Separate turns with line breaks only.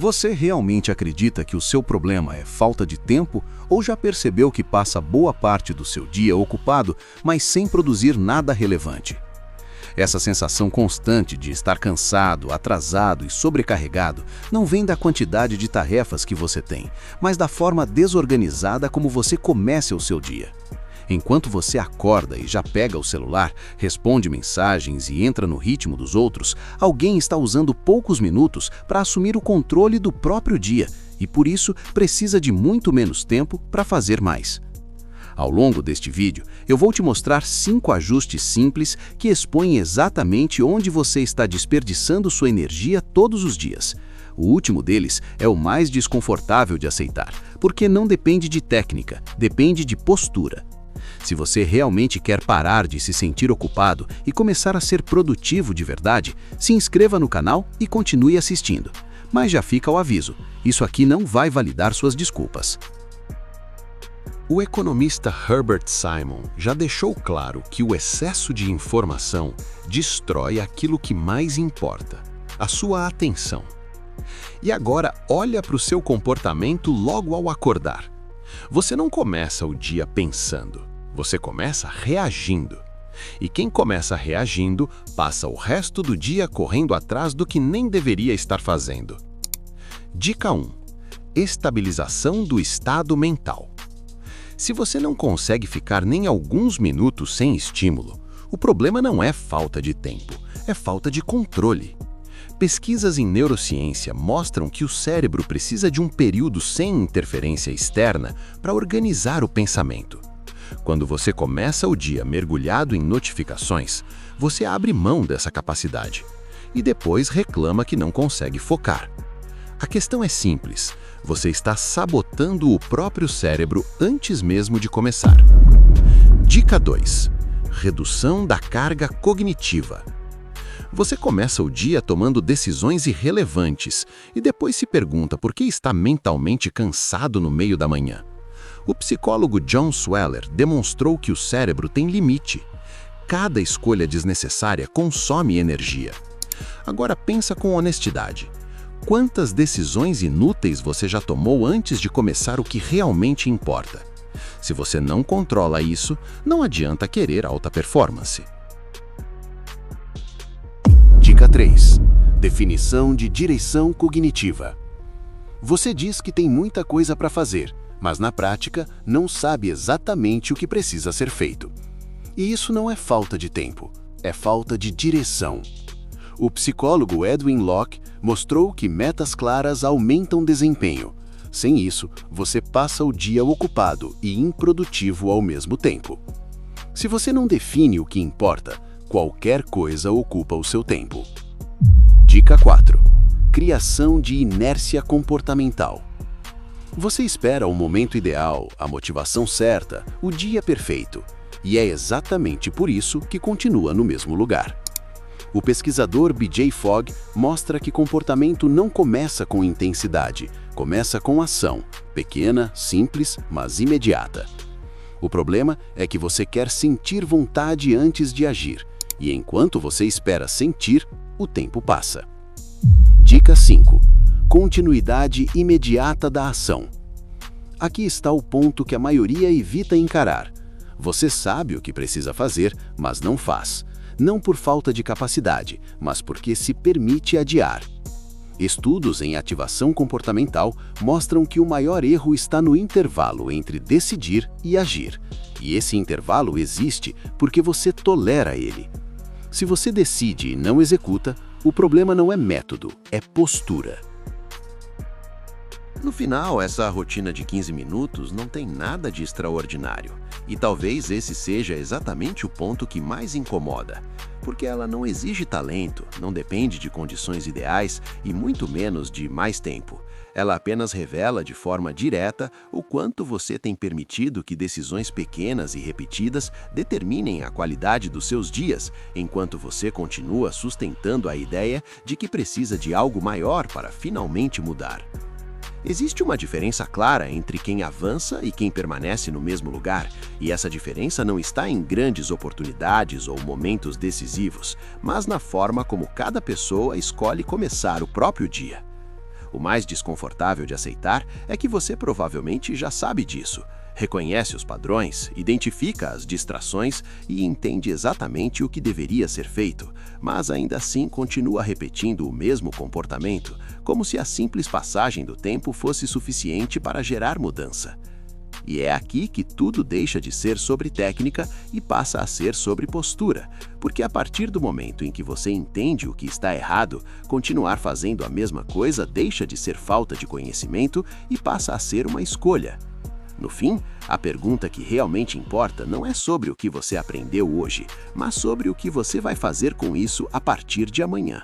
Você realmente acredita que o seu problema é falta de tempo ou já percebeu que passa boa parte do seu dia ocupado, mas sem produzir nada relevante? Essa sensação constante de estar cansado, atrasado e sobrecarregado não vem da quantidade de tarefas que você tem, mas da forma desorganizada como você começa o seu dia. Enquanto você acorda e já pega o celular, responde mensagens e entra no ritmo dos outros, alguém está usando poucos minutos para assumir o controle do próprio dia e, por isso, precisa de muito menos tempo para fazer mais. Ao longo deste vídeo, eu vou te mostrar 5 ajustes simples que expõem exatamente onde você está desperdiçando sua energia todos os dias. O último deles é o mais desconfortável de aceitar, porque não depende de técnica, depende de postura. Se você realmente quer parar de se sentir ocupado e começar a ser produtivo de verdade, se inscreva no canal e continue assistindo. Mas já fica o aviso, isso aqui não vai validar suas desculpas.
O economista Herbert Simon já deixou claro que o excesso de informação destrói aquilo que mais importa, a sua atenção. E agora olha para o seu comportamento logo ao acordar. Você não começa o dia pensando, você começa reagindo. E quem começa reagindo passa o resto do dia correndo atrás do que nem deveria estar fazendo. Dica 1. Estabilização do estado mental. Se você não consegue ficar nem alguns minutos sem estímulo, o problema não é falta de tempo, é falta de controle. Pesquisas em neurociência mostram que o cérebro precisa de um período sem interferência externa para organizar o pensamento. Quando você começa o dia mergulhado em notificações, você abre mão dessa capacidade e depois reclama que não consegue focar. A questão é simples. Você está sabotando o próprio cérebro antes mesmo de começar. Dica 2. Redução da carga cognitiva. Você começa o dia tomando decisões irrelevantes e depois se pergunta por que está mentalmente cansado no meio da manhã. O psicólogo John Sweller demonstrou que o cérebro tem limite. Cada escolha desnecessária consome energia. Agora pensa com honestidade. Quantas decisões inúteis você já tomou antes de começar o que realmente importa? Se você não controla isso, não adianta querer alta performance.
Dica 3. Definição de direção cognitiva. Você diz que tem muita coisa para fazer, mas na prática não sabe exatamente o que precisa ser feito. E isso não é falta de tempo, é falta de direção. O psicólogo Edwin Locke mostrou que metas claras aumentam desempenho. Sem isso, você passa o dia ocupado e improdutivo ao mesmo tempo. Se você não define o que importa, qualquer coisa ocupa o seu tempo. Dica 4. Criação de inércia comportamental. Você espera o momento ideal, a motivação certa, o dia perfeito. E é exatamente por isso que continua no mesmo lugar. O pesquisador B.J. Fogg mostra que comportamento não começa com intensidade, começa com ação, pequena, simples, mas imediata. O problema é que você quer sentir vontade antes de agir, e enquanto você espera sentir, o tempo passa. Dica 5. Continuidade imediata da ação. Aqui está o ponto que a maioria evita encarar. Você sabe o que precisa fazer, mas não faz. Não por falta de capacidade, mas porque se permite adiar. Estudos em ativação comportamental mostram que o maior erro está no intervalo entre decidir e agir. E esse intervalo existe porque você tolera ele. Se você decide e não executa, o problema não é método, é postura.
No final, essa rotina de 15 minutos não tem nada de extraordinário. E talvez esse seja exatamente o ponto que mais incomoda. Porque ela não exige talento, não depende de condições ideais e muito menos de mais tempo. Ela apenas revela de forma direta o quanto você tem permitido que decisões pequenas e repetidas determinem a qualidade dos seus dias, enquanto você continua sustentando a ideia de que precisa de algo maior para finalmente mudar. Existe uma diferença clara entre quem avança e quem permanece no mesmo lugar, e essa diferença não está em grandes oportunidades ou momentos decisivos, mas na forma como cada pessoa escolhe começar o próprio dia. O mais desconfortável de aceitar é que você provavelmente já sabe disso. Reconhece os padrões, identifica as distrações e entende exatamente o que deveria ser feito, mas ainda assim continua repetindo o mesmo comportamento, como se a simples passagem do tempo fosse suficiente para gerar mudança. E é aqui que tudo deixa de ser sobre técnica e passa a ser sobre postura, porque a partir do momento em que você entende o que está errado, continuar fazendo a mesma coisa deixa de ser falta de conhecimento e passa a ser uma escolha. No fim, a pergunta que realmente importa não é sobre o que você aprendeu hoje, mas sobre o que você vai fazer com isso a partir de amanhã.